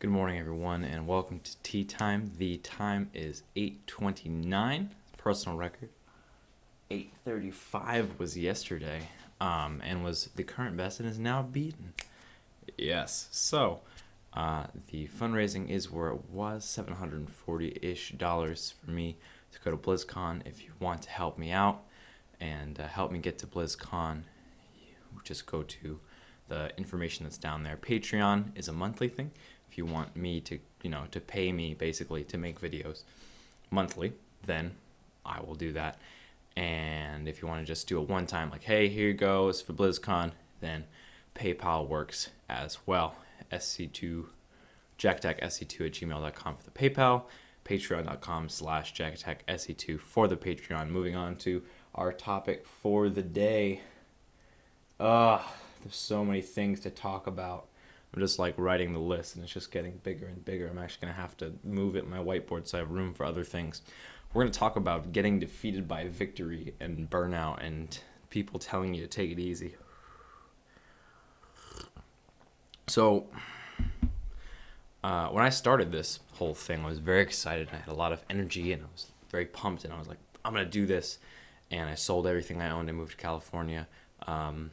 Good morning, everyone, and welcome to Tea Time. The time is 8:29, personal record. 8:35 was yesterday, and was the current best and is now beaten. Yes, so the fundraising is where it was, $740-ish for me to go to BlizzCon. If you want to help me out and help me get to BlizzCon, you just go to the information that's down there. Patreon is a monthly thing. If you want me to, to pay me basically to make videos monthly, then I will do that. And if you want to just do a one-time, like, hey, here you go, it's for BlizzCon, then PayPal works as well. SC2, JaKaTaKtv@gmail.com for the PayPal, patreon.com/JaKaTaKtv for the Patreon. Moving on to our topic for the day. There's so many things to talk about. I'm just like writing the list and it's just getting bigger and bigger. I'm actually going to have to move it in my whiteboard so I have room for other things. We're going to talk about getting defeated by victory and burnout and people telling you to take it easy. So when I started this whole thing, I was very excited. I had a lot of energy and I was very pumped and I was like, I'm going to do this. And I sold everything I owned and moved to California to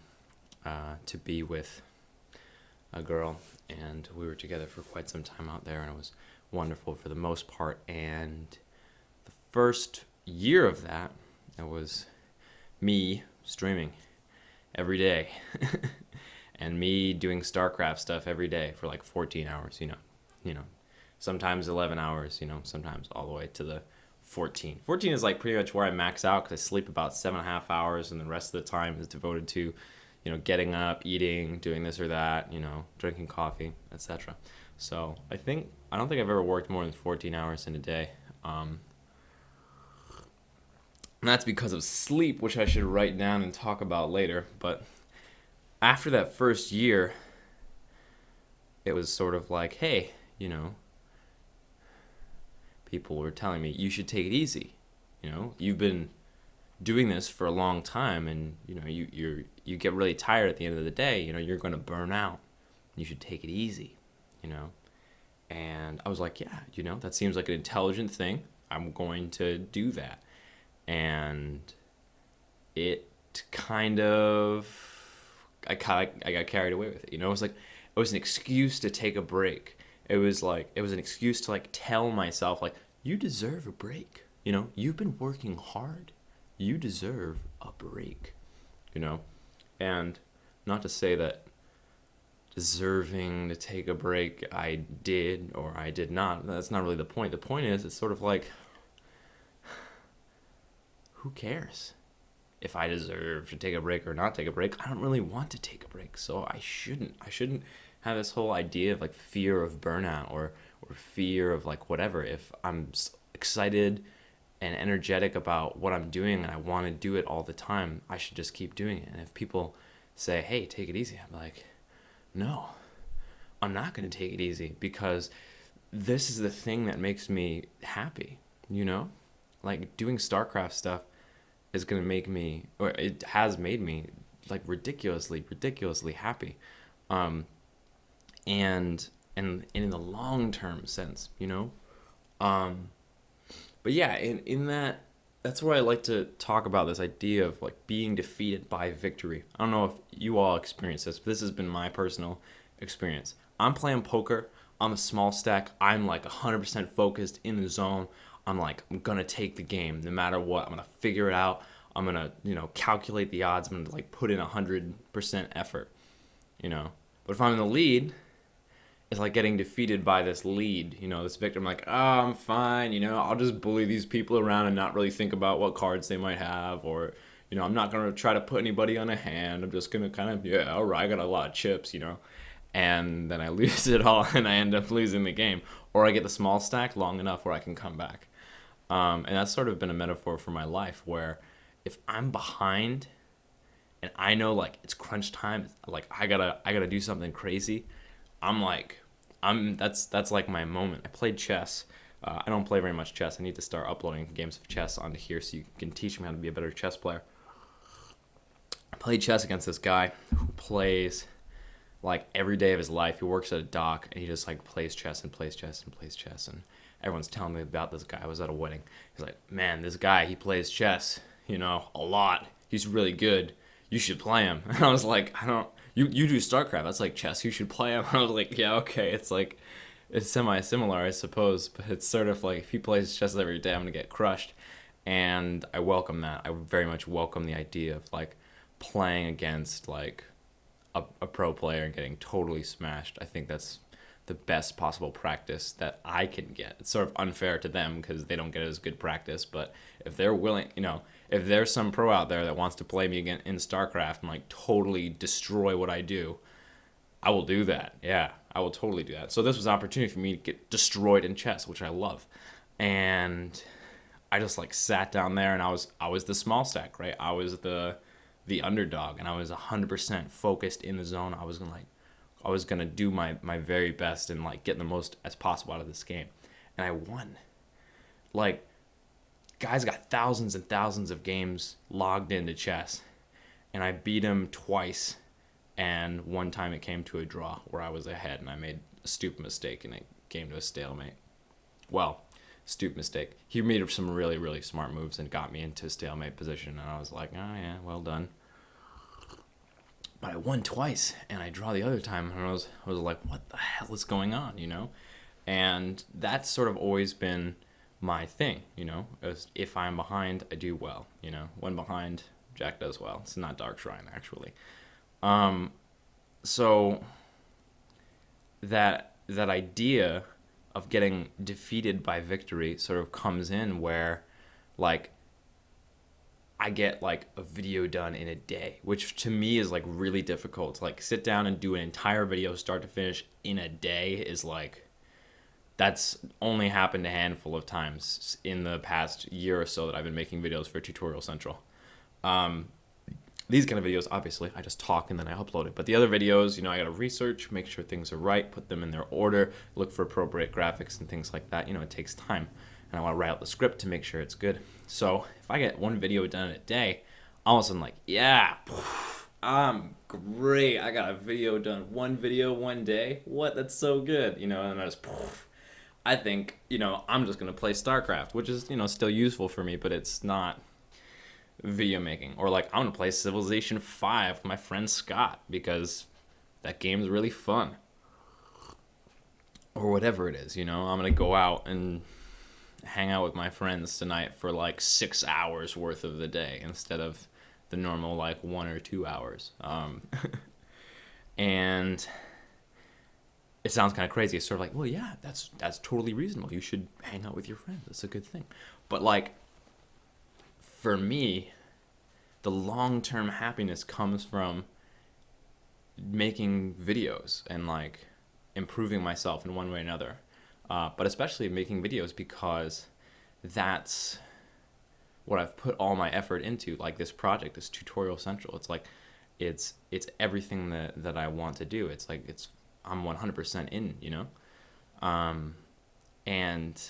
be with a girl, and we were together for quite some time out there, and it was wonderful for the most part. And the first year of that, it was me streaming every day and me doing StarCraft stuff every day for like 14 hours, sometimes 11 hours, sometimes all the way to the 14. 14 is like pretty much where I max out because I sleep about 7.5 hours, and the rest of the time is devoted to getting up, eating, doing this or that, drinking coffee, etc. So I don't think I've ever worked more than 14 hours in a day. And that's because of sleep, which I should write down and talk about later. But after that first year, it was sort of like, hey, people were telling me, you should take it easy. You've been doing this for a long time, and you get really tired at the end of the day. You're going to burn out. You should take it easy. And I was like, yeah, that seems like an intelligent thing. I'm going to do that. And it kind of, I got carried away with it. It was like, it was an excuse to take a break. It was an excuse to like tell myself, like, you deserve a break. You've been working hard. You deserve a break, and not to say that deserving to take a break I did or I did not. That's not really the point. The point is, it's sort of like, who cares if I deserve to take a break or not take a break? I don't really want to take a break, so I shouldn't have this whole idea of like fear of burnout or fear of like whatever. If I'm excited and energetic about what I'm doing and I want to do it all the time, I should just keep doing it. And if people say, hey, take it easy, I'm like, no, I'm not going to take it easy, because this is the thing that makes me happy, like doing StarCraft stuff is going to make me, or it has made me like ridiculously happy. And in the long-term sense, But yeah, in that's where I like to talk about this idea of like being defeated by victory. I don't know if you all experience this, but this has been my personal experience. I'm playing poker on the small stack. I'm like 100% focused in the zone. I'm like, I'm gonna take the game no matter what. I'm gonna figure it out. I'm gonna, calculate the odds. I'm gonna like put in 100% effort, But if I'm in the lead, it's like getting defeated by this lead, this victim. Like, I'm fine, I'll just bully these people around and not really think about what cards they might have, or, I'm not going to try to put anybody on a hand. I'm just going to kind of, all right, I got a lot of chips, and then I lose it all and I end up losing the game, or I get the small stack long enough where I can come back. And that's sort of been a metaphor for my life, where if I'm behind and I know like it's crunch time, like I gotta do something crazy, that's like my moment. I played chess. I don't play very much chess. I need to start uploading games of chess onto here so you can teach me how to be a better chess player. I played chess against this guy who plays like every day of his life. He works at a dock and he just like plays chess and plays chess and plays chess. And everyone's telling me about this guy. I was at a wedding. He's like, man, this guy, he plays chess, a lot. He's really good. You should play him. And I was like, I don't. You do StarCraft. That's like chess. You should play him. I was like, yeah, okay. It's like, it's semi-similar, I suppose. But it's sort of like if he plays chess every day, I'm gonna get crushed. And I welcome that. I very much welcome the idea of like playing against like a pro player and getting totally smashed. I think that's the best possible practice that I can get. It's sort of unfair to them because they don't get as good practice, but if they're willing, if there's some pro out there that wants to play me again in StarCraft and like totally destroy what I do, I will do that. Yeah, I will totally do that. So this was an opportunity for me to get destroyed in chess, which I love. And I just like sat down there and I was the small stack, right? I was the underdog and I was 100% focused in the zone. I was gonna do my very best and like get the most as possible out of this game. And I won. Like, guys got thousands and thousands of games logged into chess. And I beat him twice. And one time it came to a draw where I was ahead and I made a stupid mistake and it came to a stalemate. Well, stupid mistake. He made some really, really smart moves and got me into a stalemate position. And I was like, oh yeah, well done. But I won twice and I draw the other time. And I was like, what the hell is going on, And that's sort of always been my thing, if I'm behind, I do well, When behind, Jack does well. It's not Dark Shrine, actually. So that idea of getting defeated by victory sort of comes in where, like, I get like a video done in a day, which to me is like really difficult. To like sit down and do an entire video start to finish in a day is like, that's only happened a handful of times in the past year or so that I've been making videos for Tutorial Central. These kind of videos, obviously, I just talk and then I upload it. But the other videos, I gotta research, make sure things are right, put them in their order, look for appropriate graphics and things like that. It takes time. And I want to write out the script to make sure it's good. So if I get one video done in a day, all of a sudden like, yeah, I'm great. I got a video done. One video, one day. What? That's so good. And I just, I think, I'm just going to play StarCraft, which is, still useful for me, but it's not video making. Or like, I'm going to play Civilization 5 with my friend Scott because that game's really fun. Or whatever it is, I'm going to go out and hang out with my friends tonight for like 6 hours worth of the day instead of the normal like 1 or 2 hours. And it sounds kind of crazy. It's sort of like, well, yeah, that's totally reasonable. You should hang out with your friends. That's a good thing. But like, for me, the long-term happiness comes from making videos and like improving myself in one way or another. But especially making videos because that's what I've put all my effort into, like this project, this Tutorial Central. It's like, it's everything that I want to do. It's like, I'm 100% in, and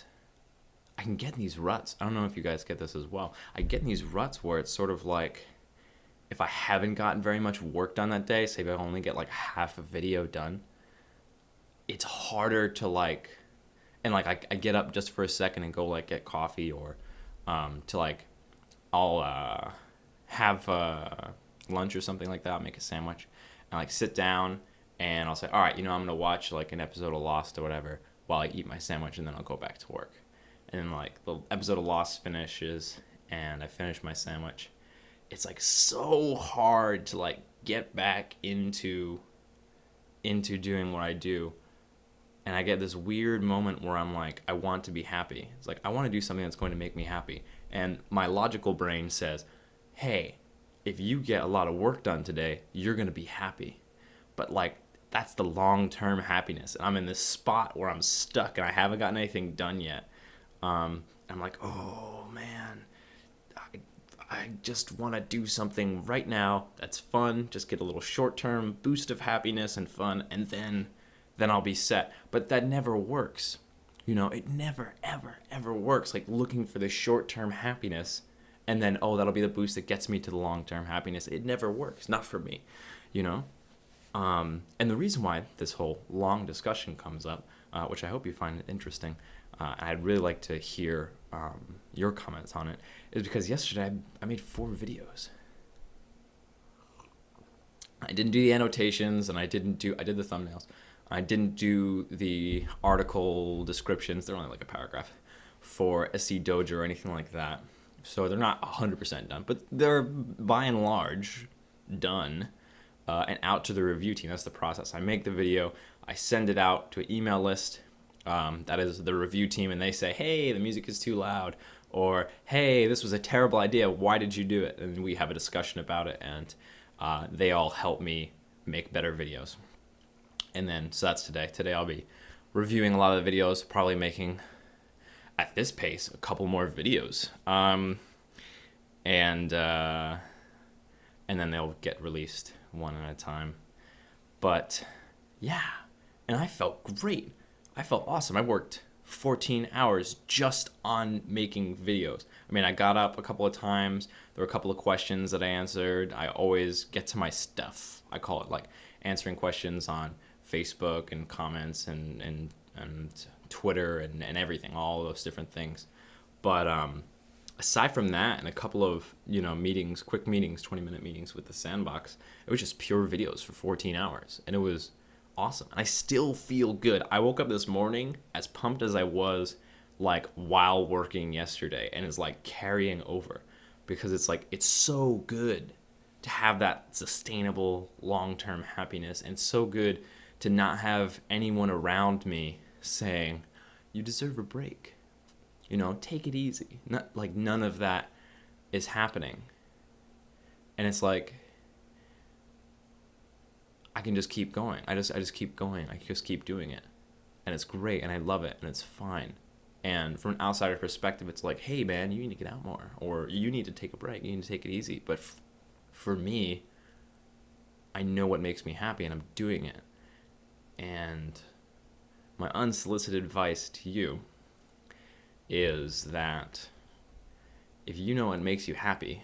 I can get in these ruts. I don't know if you guys get this as well. I get in these ruts where it's sort of like, if I haven't gotten very much work done that day, say if I only get like half a video done, it's harder to like, and like I get up just for a second and go like get coffee or to like I'll have lunch or something like that. I'll make a sandwich and like sit down and I'll say, all right, I'm gonna watch like an episode of Lost or whatever while I eat my sandwich and then I'll go back to work. And then like the episode of Lost finishes and I finish my sandwich. It's like so hard to like get back into doing what I do. And I get this weird moment where I'm like, I want to be happy. It's like, I want to do something that's going to make me happy. And my logical brain says, hey, if you get a lot of work done today, you're going to be happy. But like, that's the long-term happiness. And I'm in this spot where I'm stuck and I haven't gotten anything done yet. I'm like, oh man, I just want to do something right now that's fun. Just get a little short-term boost of happiness and fun. And then I'll be set. But that never works. It never, ever, ever works. Like looking for the short-term happiness and then, that'll be the boost that gets me to the long-term happiness. It never works. Not for me, And the reason why this whole long discussion comes up, which I hope you find interesting, I'd really like to hear your comments on it, is because yesterday I made 4 videos. I didn't do the annotations, and I did the thumbnails. I didn't do the article descriptions. They're only like a paragraph for SC Dojo or anything like that. So they're not 100% done, but they're by and large done and out to the review team. That's the process. I make the video, I send it out to an email list. That is the review team, and they say, hey, the music is too loud, or hey, this was a terrible idea. Why did you do it? And we have a discussion about it, and they all help me make better videos. And then, so that's today. Today I'll be reviewing a lot of the videos, probably making, at this pace, a couple more videos. And then they'll get released one at a time. But yeah, and I felt great. I felt awesome. I worked 14 hours just on making videos. I mean, I got up a couple of times. There were a couple of questions that I answered. I always get to my stuff. I call it like answering questions on Facebook and comments and Twitter and everything, all those different things. But aside from that and a couple of, meetings, quick meetings, 20-minute meetings with the sandbox, it was just pure videos for 14 hours. And it was awesome. And I still feel good. I woke up this morning as pumped as I was like while working yesterday, and it's like carrying over because it's so good to have that sustainable long-term happiness, and so good to not have anyone around me saying, you deserve a break. Take it easy. Not like none of that is happening. And it's like I can just keep going. I just keep going. I just keep doing it. And it's great, and I love it, and it's fine. And from an outsider perspective, it's like, hey man, you need to get out more, or you need to take a break. You need to take it easy. But for me, I know what makes me happy, and I'm doing it. And my unsolicited advice to you is that if you know what makes you happy,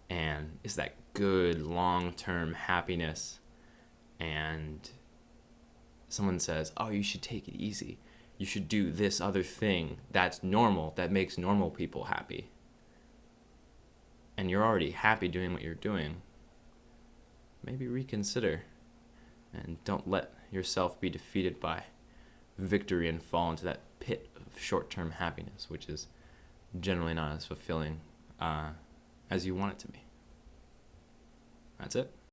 and is that good long-term happiness, and someone says, oh, you should take it easy, you should do this other thing that's normal, that makes normal people happy, and you're already happy doing what you're doing, maybe reconsider and don't let yourself be defeated by victory and fall into that pit of short-term happiness, which is generally not as fulfilling as you want it to be. That's it.